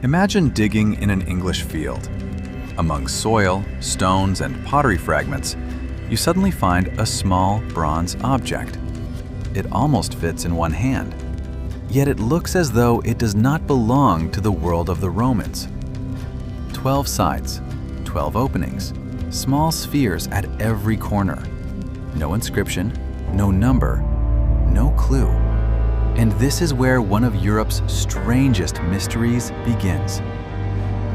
Imagine digging in an English field. Among soil, stones, and pottery fragments, you suddenly find a small bronze object. It almost fits in one hand, yet it looks as though it does not belong to the world of the Romans. 12 sides, 12 openings, small spheres at every corner. No inscription, no number, no clue. And this is where one of Europe's strangest mysteries begins.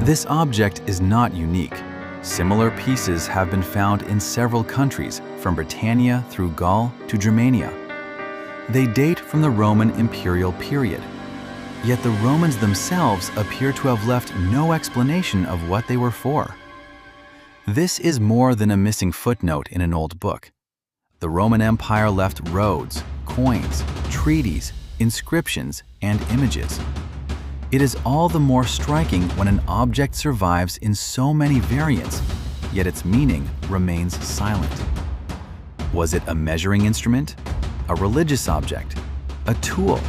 This object is not unique. Similar pieces have been found in several countries, from Britannia through Gaul to Germania. They date from the Roman imperial period. Yet the Romans themselves appear to have left no explanation of what they were for. This is more than a missing footnote in an old book. The Roman Empire left roads, coins, treaties, inscriptions, and images. It is all the more striking when an object survives in so many variants, yet its meaning remains silent. Was it a measuring instrument, a religious object, a tool,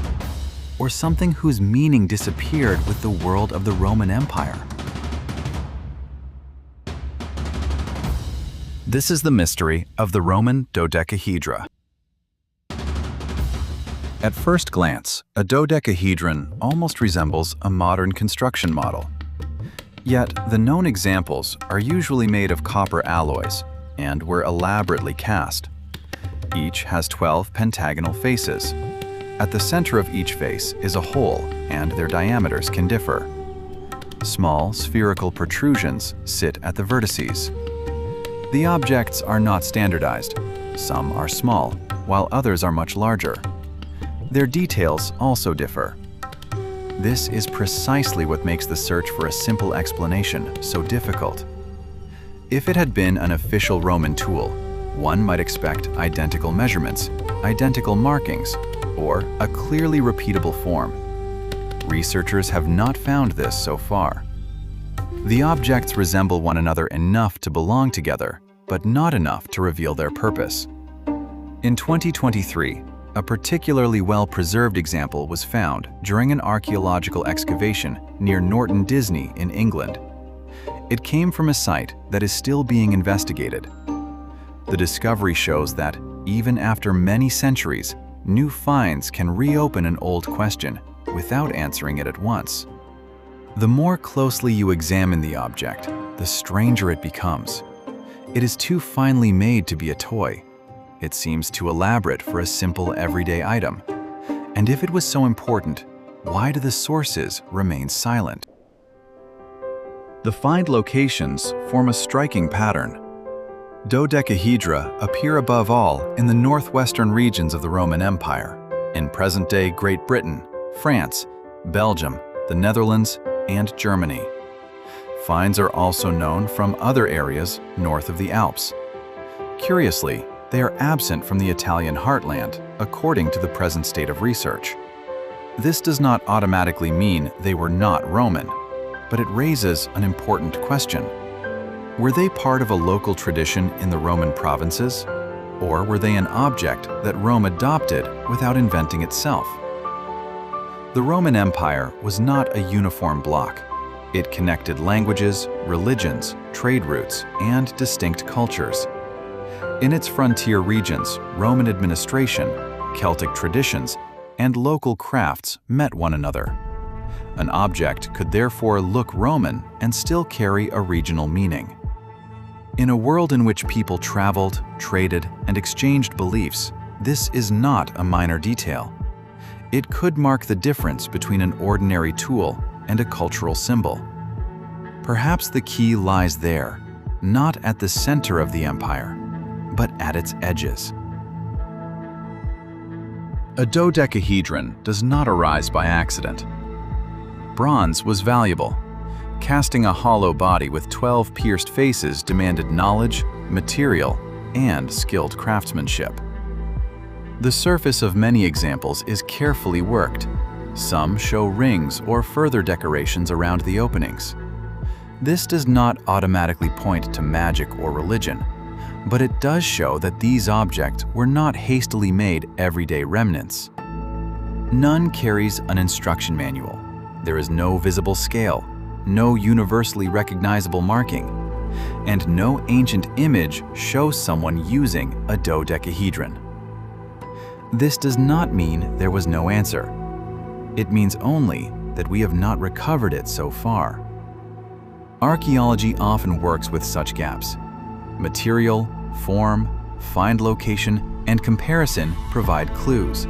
or something whose meaning disappeared with the world of the Roman Empire? This is the mystery of the Roman dodecahedra. At first glance, a dodecahedron almost resembles a modern construction model. Yet, the known examples are usually made of copper alloys and were elaborately cast. Each has 12 pentagonal faces. At the center of each face is a hole, and their diameters can differ. Small spherical protrusions sit at the vertices. The objects are not standardized. Some are small, while others are much larger. Their details also differ. This is precisely what makes the search for a simple explanation so difficult. If it had been an official Roman tool, one might expect identical measurements, identical markings, or a clearly repeatable form. Researchers have not found this so far. The objects resemble one another enough to belong together, but not enough to reveal their purpose. In 2023, a particularly well-preserved example was found during an archaeological excavation near Norton Disney in England. It came from a site that is still being investigated. The discovery shows that, even after many centuries, new finds can reopen an old question without answering it at once. The more closely you examine the object, the stranger it becomes. It is too finely made to be a toy. It seems too elaborate for a simple everyday item. And if it was so important, why do the sources remain silent? The find locations form a striking pattern. Dodecahedra appear above all in the northwestern regions of the Roman Empire, in present-day Great Britain, France, Belgium, the Netherlands, and Germany. Finds are also known from other areas north of the Alps. Curiously, they are absent from the Italian heartland, according to the present state of research. This does not automatically mean they were not Roman, but it raises an important question. Were they part of a local tradition in the Roman provinces, or were they an object that Rome adopted without inventing itself? The Roman Empire was not a uniform bloc. It connected languages, religions, trade routes, and distinct cultures. In its frontier regions, Roman administration, Celtic traditions, and local crafts met one another. An object could therefore look Roman and still carry a regional meaning. In a world in which people traveled, traded, and exchanged beliefs, this is not a minor detail. It could mark the difference between an ordinary tool and a cultural symbol. Perhaps the key lies there, not at the center of the empire, but at its edges. A dodecahedron does not arise by accident. Bronze was valuable. Casting a hollow body with 12 pierced faces demanded knowledge, material, and skilled craftsmanship. The surface of many examples is carefully worked. Some show rings or further decorations around the openings. This does not automatically point to magic or religion, but it does show that these objects were not hastily made everyday remnants. None carries an instruction manual. There is no visible scale, no universally recognizable marking, and no ancient image shows someone using a dodecahedron. This does not mean there was no answer. It means only that we have not recovered it so far. Archaeology often works with such gaps. Material, form, find location, and comparison provide clues.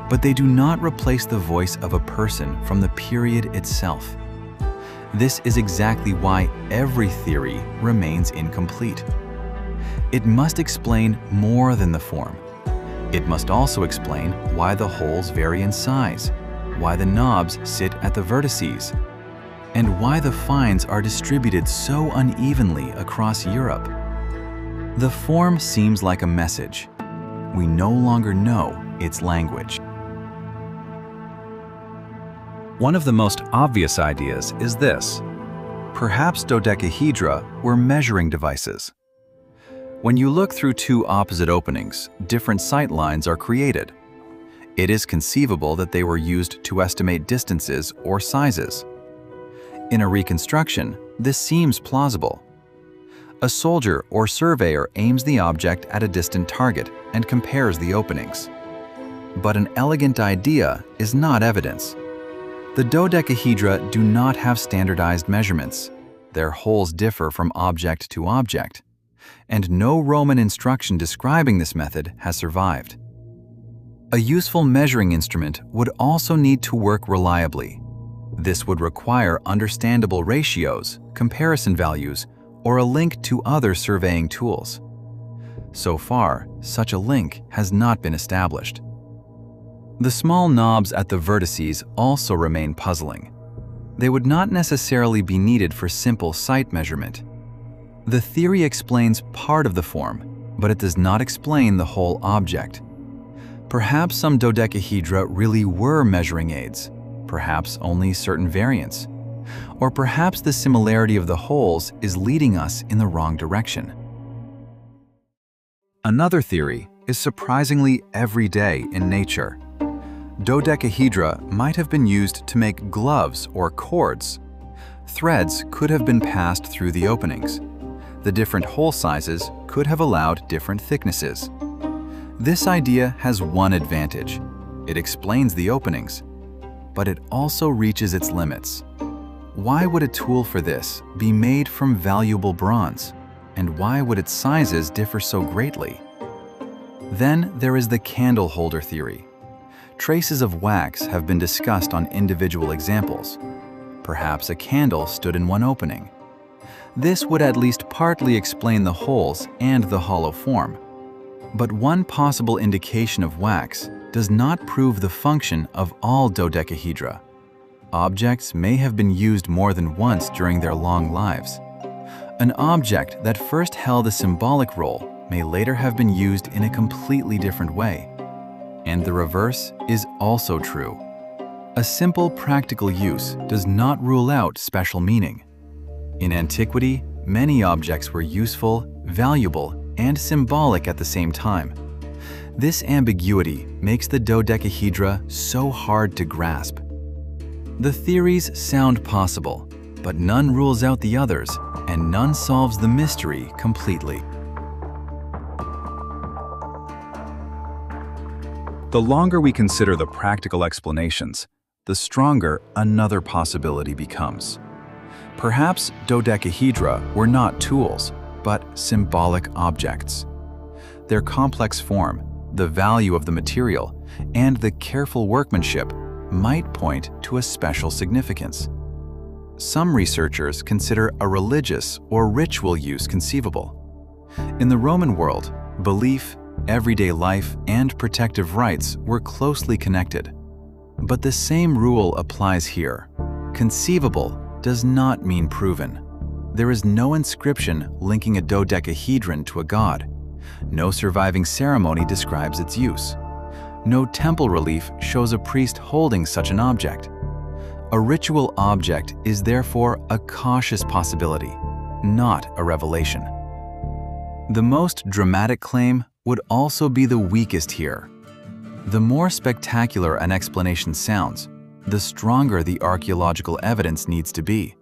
But they do not replace the voice of a person from the period itself. This is exactly why every theory remains incomplete. It must explain more than the form. It must also explain why the holes vary in size, why the knobs sit at the vertices, and why the finds are distributed so unevenly across Europe. The form seems like a message. We no longer know its language. One of the most obvious ideas is this. Perhaps dodecahedra were measuring devices. When you look through two opposite openings, different sight lines are created. It is conceivable that they were used to estimate distances or sizes. In a reconstruction, this seems plausible. A soldier or surveyor aims the object at a distant target and compares the openings. But an elegant idea is not evidence. The dodecahedra do not have standardized measurements. Their holes differ from object to object, and no Roman instruction describing this method has survived. A useful measuring instrument would also need to work reliably. This would require understandable ratios, comparison values, or a link to other surveying tools. So far, such a link has not been established. The small knobs at the vertices also remain puzzling. They would not necessarily be needed for simple sight measurement. The theory explains part of the form, but it does not explain the whole object. Perhaps some dodecahedra really were measuring aids, perhaps only certain variants, or perhaps the similarity of the holes is leading us in the wrong direction. Another theory is surprisingly everyday in nature. Dodecahedra might have been used to make gloves or cords. Threads could have been passed through the openings. The different hole sizes could have allowed different thicknesses. This idea has one advantage. It explains the openings, but it also reaches its limits. Why would a tool for this be made from valuable bronze? And why would its sizes differ so greatly? Then there is the candle holder theory. Traces of wax have been discussed on individual examples. Perhaps a candle stood in one opening. This would at least partly explain the holes and the hollow form. But one possible indication of wax does not prove the function of all dodecahedra. Objects may have been used more than once during their long lives. An object that first held a symbolic role may later have been used in a completely different way. And the reverse is also true. A simple practical use does not rule out special meaning. In antiquity, many objects were useful, valuable, and symbolic at the same time. This ambiguity makes the dodecahedra so hard to grasp. The theories sound possible, but none rules out the others, and none solves the mystery completely. The longer we consider the practical explanations, the stronger another possibility becomes. Perhaps dodecahedra were not tools, but symbolic objects. Their complex form, the value of the material, and the careful workmanship might point to a special significance. Some researchers consider a religious or ritual use conceivable. In the Roman world, belief, everyday life, and protective rites were closely connected. But the same rule applies here. Conceivable does not mean proven. There is no inscription linking a dodecahedron to a god. No surviving ceremony describes its use. No temple relief shows a priest holding such an object. A ritual object is therefore a cautious possibility, not a revelation. The most dramatic claim would also be the weakest here. The more spectacular an explanation sounds, the stronger the archaeological evidence needs to be.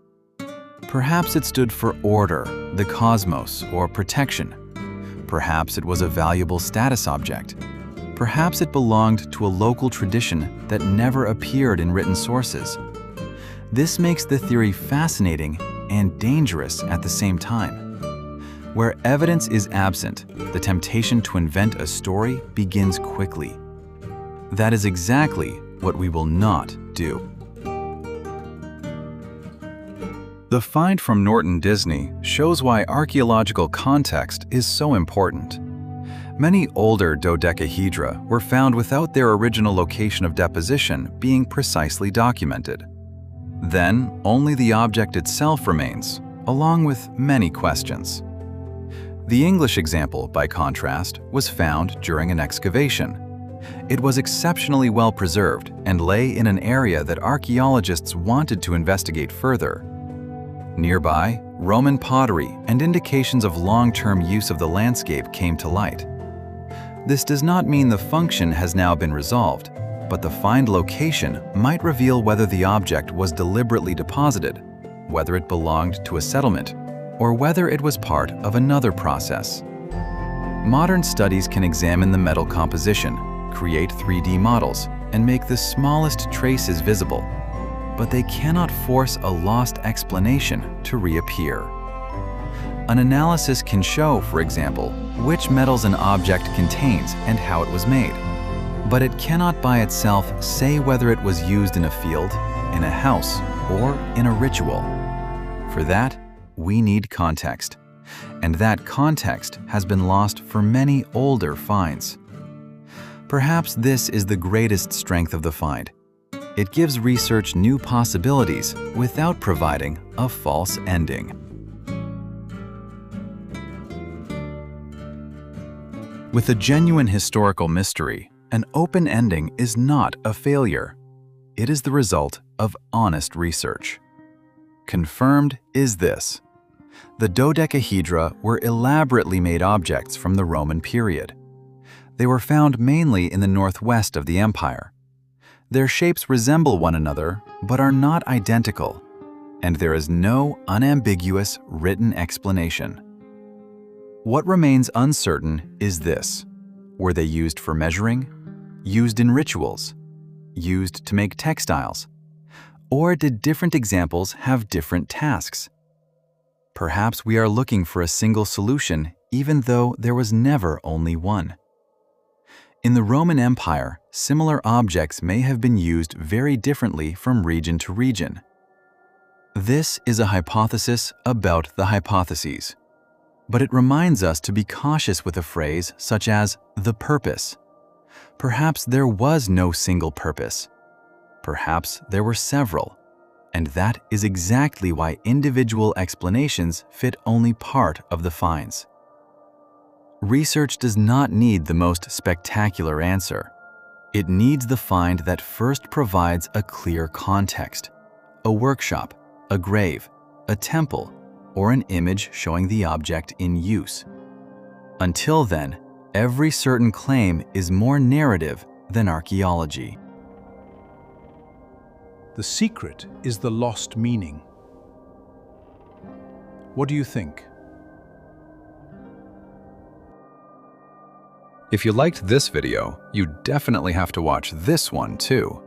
Perhaps it stood for order, the cosmos, or protection. Perhaps it was a valuable status object. Perhaps it belonged to a local tradition that never appeared in written sources. This makes the theory fascinating and dangerous at the same time. Where evidence is absent, the temptation to invent a story begins quickly. That is exactly what we will not do. The find from Norton Disney shows why archaeological context is so important. Many older dodecahedra were found without their original location of deposition being precisely documented. Then, only the object itself remains, along with many questions. The English example, by contrast, was found during an excavation. It was exceptionally well preserved and lay in an area that archaeologists wanted to investigate further. Nearby, Roman pottery and indications of long-term use of the landscape came to light. This does not mean the function has now been resolved, but the find location might reveal whether the object was deliberately deposited, whether it belonged to a settlement, or whether it was part of another process. Modern studies can examine the metal composition, create 3D models, and make the smallest traces visible, but they cannot force a lost explanation to reappear. An analysis can show, for example, which metals an object contains and how it was made, but it cannot by itself say whether it was used in a field, in a house, or in a ritual. For that, we need context, and that context has been lost for many older finds. Perhaps this is the greatest strength of the find. It gives research new possibilities without providing a false ending. With a genuine historical mystery, an open ending is not a failure. It is the result of honest research. Confirmed is this: the dodecahedra were elaborately made objects from the Roman period. They were found mainly in the northwest of the empire. Their shapes resemble one another, but are not identical, and there is no unambiguous written explanation. What remains uncertain is this: were they used for measuring, used in rituals, used to make textiles, or did different examples have different tasks? Perhaps we are looking for a single solution, even though there was never only one. In the Roman Empire, similar objects may have been used very differently from region to region. This is a hypothesis about the hypotheses, but it reminds us to be cautious with a phrase such as the purpose. Perhaps there was no single purpose. Perhaps there were several, and that is exactly why individual explanations fit only part of the finds. Research does not need the most spectacular answer. It needs the find that first provides a clear context: a workshop, a grave, a temple, or an image showing the object in use. Until then, every certain claim is more narrative than archaeology. The secret is the lost meaning. What do you think? If you liked this video, you definitely have to watch this one too.